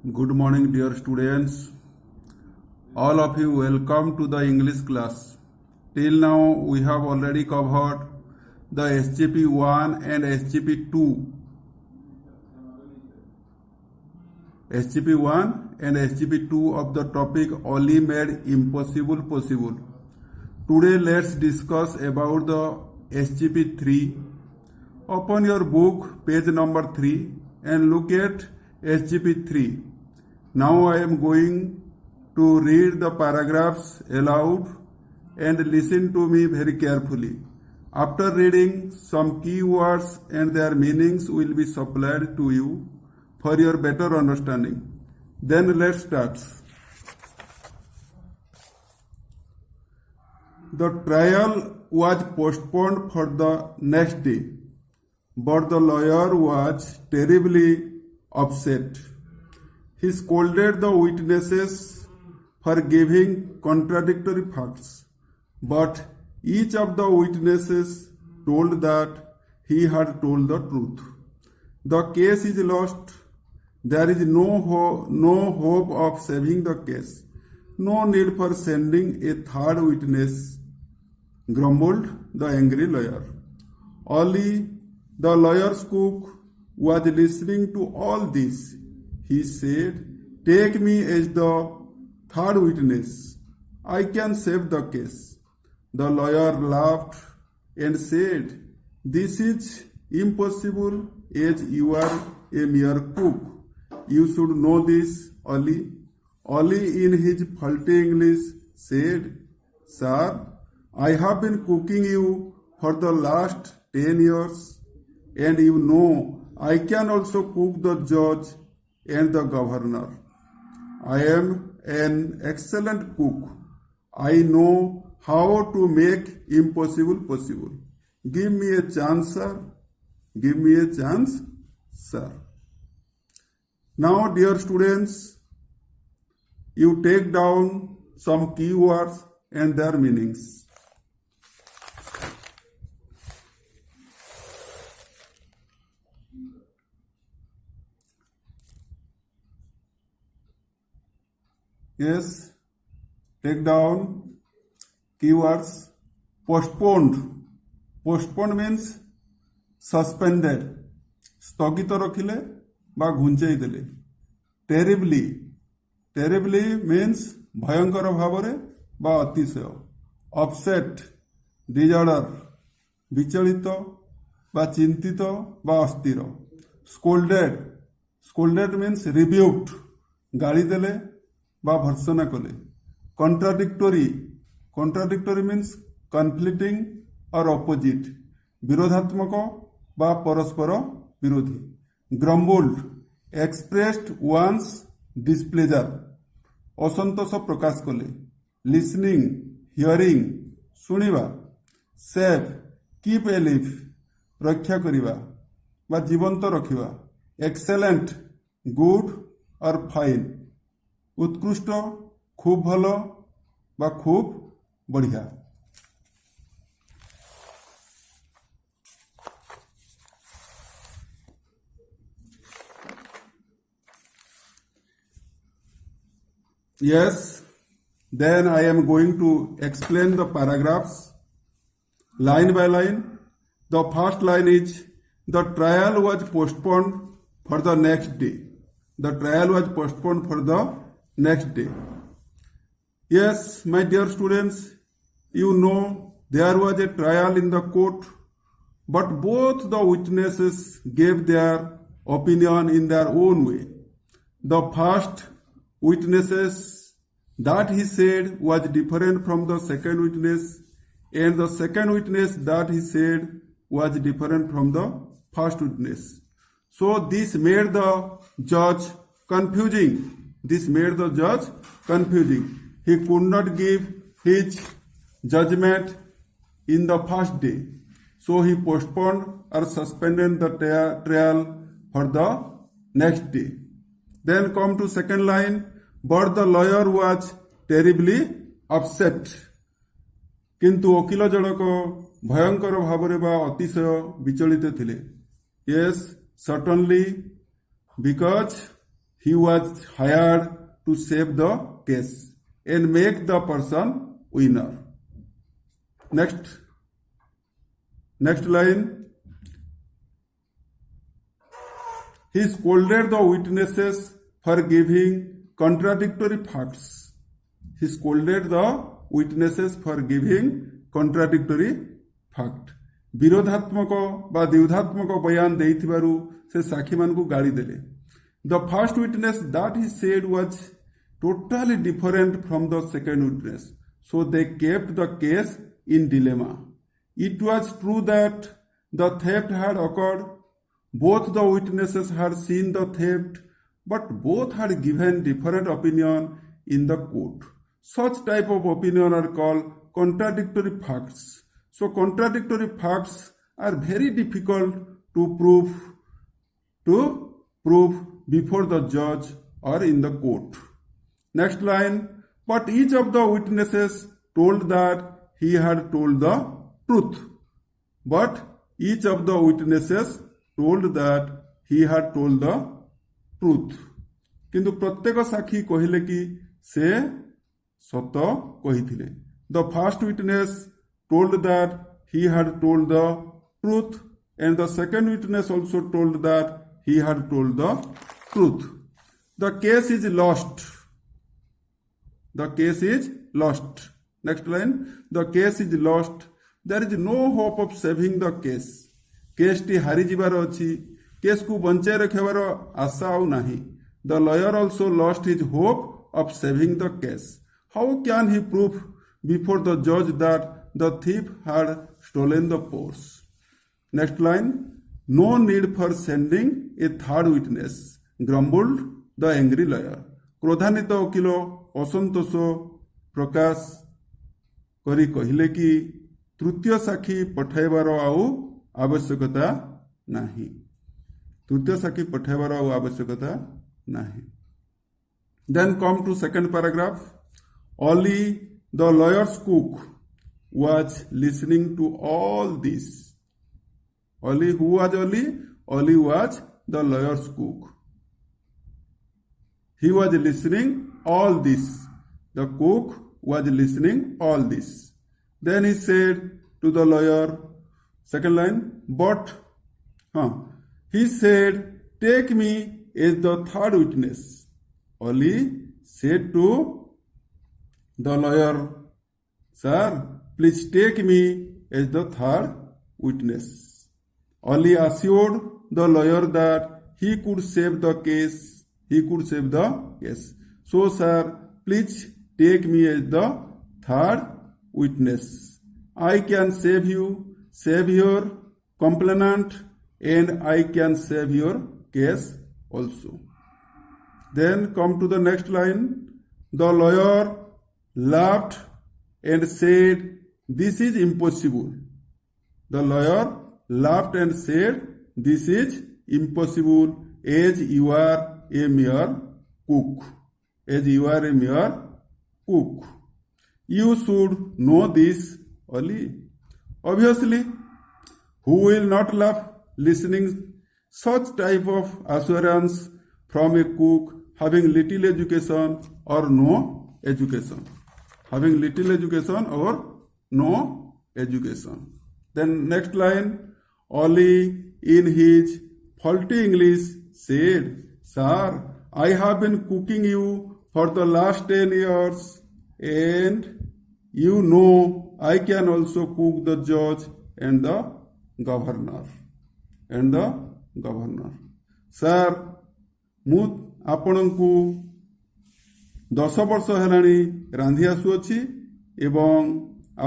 Good morning, dear students. All of you, welcome to the English class. Till now, we have already covered the SGP 1 and SGP 2. SGP 1 and SGP 2 of the topic only made impossible possible. Today, let's discuss about the SGP 3. Open your book, page number 3, and look at SGP 3. Now I am going to read the paragraphs aloud and listen to me very carefully. After reading, some key words and their meanings will be supplied to you for your better understanding. Then let's start. The trial was postponed for the next day, but the lawyer was terribly upset. He scolded the witnesses for giving contradictory facts, but each of the witnesses told that he had told the truth. The case is lost. There is no hope of saving the case. No need for sending a third witness, grumbled the angry lawyer. Only the lawyer's cook was listening to all this. He said, "Take me as the third witness. I can save the case." The lawyer laughed and said, "This is impossible as you are a mere cook. You should know this, Ali." Ali, in his faulty English, said, "Sir, I have been cooking you for the last 10 years, and you know I can also cook the judge and the governor. I am an excellent cook. I know how to make impossible possible. Give me a chance, sir. Give me a chance, sir." Now, dear students, you take down some keywords and their meanings. Yes, take down keywords. Postponed. Postponed means suspended. স্থগিত রখিলে বা ঘুঞ্চাই দেলে। Terribly. Terribly means ভয়ঙ্কর ভাବରେ বা অতিশয়। Upset. Disorder. বিচলিত বা চিন্তিত বা অস্থির। Scolded. Scolded means rebuked. গালি দেলে বা ভর্ৎসনা কলে। Contradictory. Contradictory means conflicting or opposite, বিরোধাত্মক বা পরস্পর বিরোধী। গ্রম্বলড, এক্সপ্রেসড ওয়ান্স ডিসপ্লেজার, অসন্তোষ প্রকাশ কলে। লিসনিং, হিয়রিং, শুଣିবা। সেভ, কিপ এলিভ, রক্ষা করিবা বা জীবন্ত রখিবা। এক্সেলেন্ট, গুড অর ফাইন, উৎকৃষ্ট, খুব ভালো বা খুব বঢ়িয়া। Yes, then I am going to explain the paragraphs line by line. The first line is, the trial was postponed for the next day. The trial was postponed for the next day. Yes, my dear students, you know there was a trial in the court, but both the witnesses gave their opinion in their own way. The first witnesses that he said was different from the second witness, and the second witness that he said was different from the first witness. So this made the judge confusing. This made the judge confusing. He could not give his judgment in the first day. So he postponed or suspended the trial for the next day. Then come to second line, but the lawyer was terribly upset. কিন্তু ଓକିଲ ଜଣକ ଭୟଙ୍କର ଭାବରେ ବା ଅତିଶୟ ବିଚଳିତ ଥିଲେ। Yes, certainly, because he was hired to save the case and make the person winner. Next line. He scolded the witnesses for giving contradictory facts. He scolded the witnesses for giving contradictory fact. विरोधात्मक बा द्विधात्मक बयान देइथिबारु से साक्षी मानकु गाड़ी देले. The first witness that he said was totally different from the second witness. So they kept the case in dilemma. It was true that the theft had occurred. Both the witnesses had seen the theft, but both had given different opinion in the court. Such type of opinion are called contradictory facts. So contradictory facts are very difficult to prove before the judge or in the court. Next line. But each of the witnesses told that he had told the truth. But each of the witnesses told that he had told the truth. किंतु प्रत्येक साक्षी कहिले कि से सत कहिथिले. The first witness told that he had told the truth, and the second witness also told that he had told the truth. The case is lost. The case is lost. Next line. The case is lost. There is no hope of saving the case. Case T हारी जिबार अछि. Case को बंचाई रखबार आशा आउ नाही. The lawyer also lost his hope of saving the case. How can he prove before the judge that the thief had stolen the purse? Next line. No need for sending a third witness, grumbled the angry lawyer. क्रोधान्वित वकील असंतोष प्रकाश करी कहिले कि तृतीय साक्षी पठाइबार आउ आवश्यकता नाही. तृतीय साक्षी पठाइबार आउ आवश्यकता नाही. Then come to second paragraph. Oli, the lawyer's cook, was listening to all this. Oli, who was Oli? Oli was the lawyer's cook. He was listening all this. The cook was listening all this. Then he said to the lawyer, second line, but he said, take me as the third witness. Oli said to the lawyer, sir, please take me as the third witness. Oli assured the lawyer that he could save the case. He could save the case. So, sir, please take me as the third witness. I can save your complainant, and I can save your case also. Then come to the next line. The lawyer laughed and said, this is impossible. The lawyer laughed and said, this is impossible, as you are a mere cook. As you are a mere cook. You should know this, Oli. Obviously, who will not laugh listening such type of assurance from a cook having little education or no education? Having little education or no education. Then next line, Oli in his faulty English said, sir, I have been cooking you for the last 10 years, and you know I can also cook the judge and the governor. And the governor. Sir, ମୁଁ ଆପଣଙ୍କୁ 10 ବର୍ଷ ହେଲାଣି ରାନ୍ଧି ଆସୁଅଛି ଏବଂ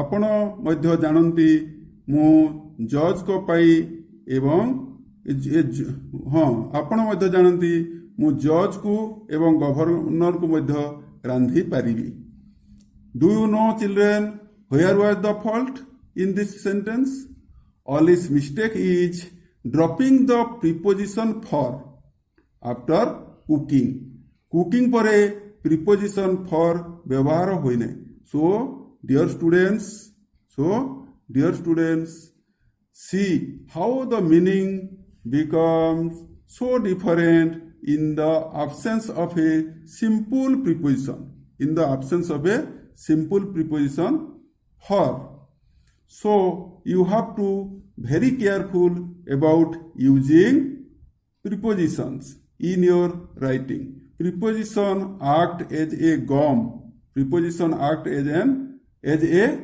ଆପଣ ମଧ୍ୟ ଜାଣନ୍ତି ମୁଁ ଜଜ୍ଙ୍କ ପାଇଁ ଏବଂ ଆପଣ ମଧ୍ୟ ଜାଣନ୍ତି ମୁଁ ଜଜ୍କୁ ଏବଂ ଗଭର୍ଣ୍ଣରକୁ ମଧ୍ୟ ରାନ୍ଧି ପାରିବି. Do you know, children, where was the fault in this sentence? Oli's mistake is dropping the preposition for after cooking. Cooking ପରେ preposition for ବ୍ୟବହାର ହୋଇନାହିଁ. So, dear students, see how the meaning becomes so different in the absence of a simple preposition. In the absence of a simple preposition for. So you have to very careful about using prepositions in your writing. Preposition act as a gum. Preposition act as a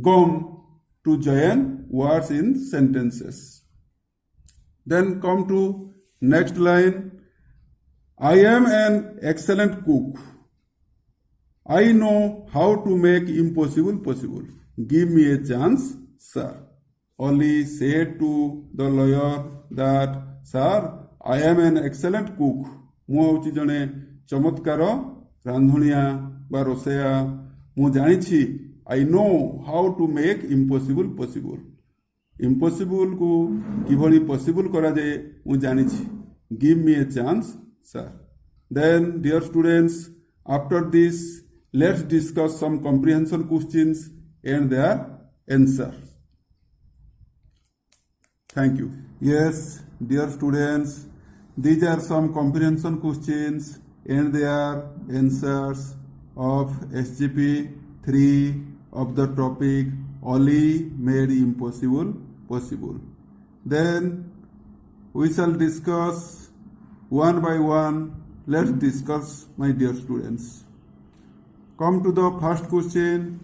gum to join words in sentences. Then come to next line. I am an excellent cook. I know how to make impossible possible. Give me a chance, sir. Oli said to the lawyer that, sir, I am an excellent cook. ମୁଁ ହେଉଛି ଜଣେ ଚମତ୍କାର ରାନ୍ଧଣିଆ ବା ରୋଷେୟା। ମୁଁ ଜାଣିଛି I know how to make impossible possible. Impossible को किभଳି possible କରାଯାଏ ମୁଁ ଜାଣିଛି। Give me a chance, sir. Then, dear students, after this, let's discuss some comprehension questions and their answers. Thank you. Yes, dear students, these are some comprehension questions and their answers of SGP 3 of the topic Oli made impossible possible. Then we shall discuss one by one. Let's discuss, my dear students. Come to the first question.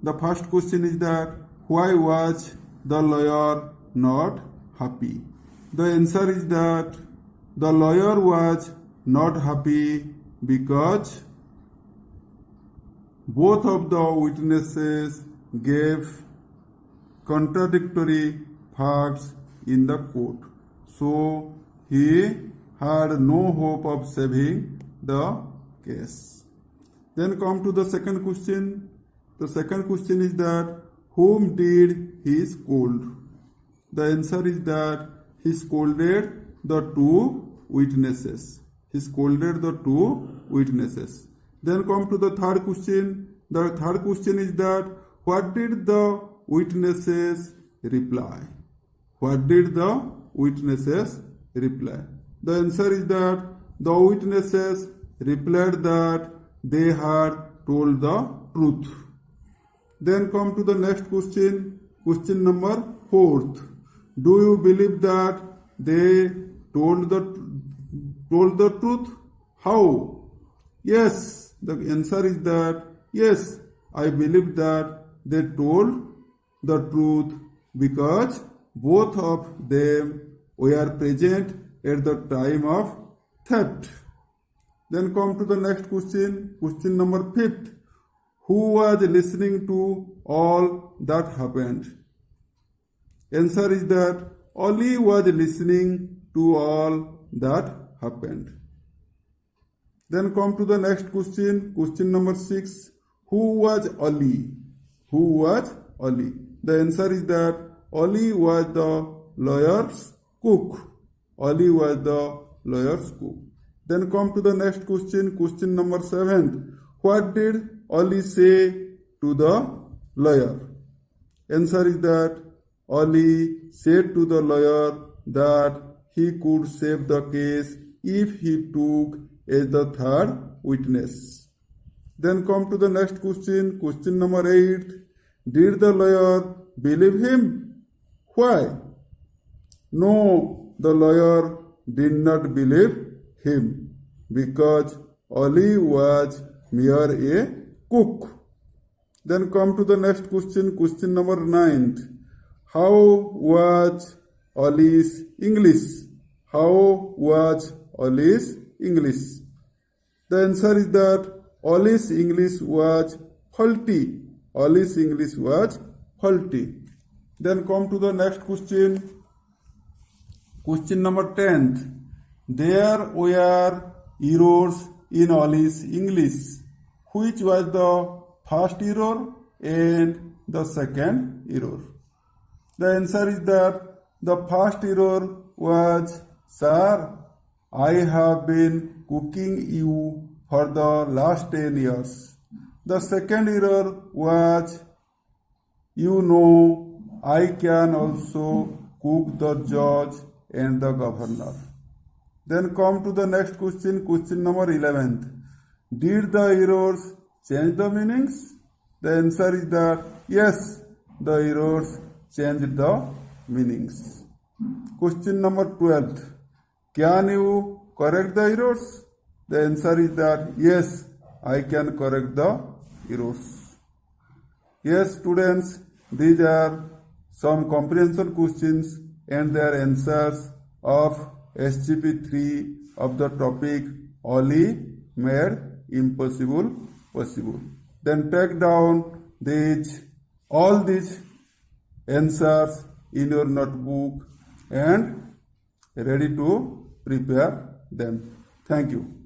The first question is that why was the lawyer not happy? The answer is that the lawyer was not happy because both of the witnesses gave contradictory facts in the court. So he had no hope of saving the case. Then come to the second question. The second question is that whom did he scold? The answer is that he scolded the two witnesses. He scolded the two witnesses. Then come to the third question. The third question is that what did the witnesses reply? What did the witnesses reply? The answer is that the witnesses replied that they had told the truth. Then come to the next question. Question number 4. Do you believe that they told the truth? How? Yes, the answer is that yes, I believe that they told the truth because both of them were present at the time of theft. Then come to the next question. Question number 5. Who was listening to all that happened? Answer is that Oli was listening to all that happened. Then come to the next question. Question number 6. Who was Oli? Who was Oli? The answer is that Oli was the lawyer's cook. Oli was the lawyer's cook. Then come to the next question. Question number 7. What did Oli say to the lawyer? Answer is that Oli said to the lawyer that he could save the case if he took as the third witness. Then come to the next question. Question number 8. Did the lawyer believe him? Why? No, the lawyer did not believe him because Oli was mere a cook. Then come to the next question. Question number 9. How was Oli's English? How was Oli's English? The answer is that Oli's English was faulty. Oli's English was faulty. Then come to the next question. Question number 10. There were errors in Oli's English. Which was the first error and the second error? The answer is that the first error was, sir, I have been cooking you for the last 10 years. The second error was, you know, I can also cook the judge and the governor. Then come to the next question, question number 11th. Did the errors change the meanings? The answer is that yes, the errors changed the meanings. Question number 12th. Can you correct the errors? The answer is that yes, I can correct the errors. Yes, students, these are some comprehension questions and their answers of SGP3 of the topic Oli made impossible possible. Then take down all these answers in your notebook and ready to prepare them. Thank you.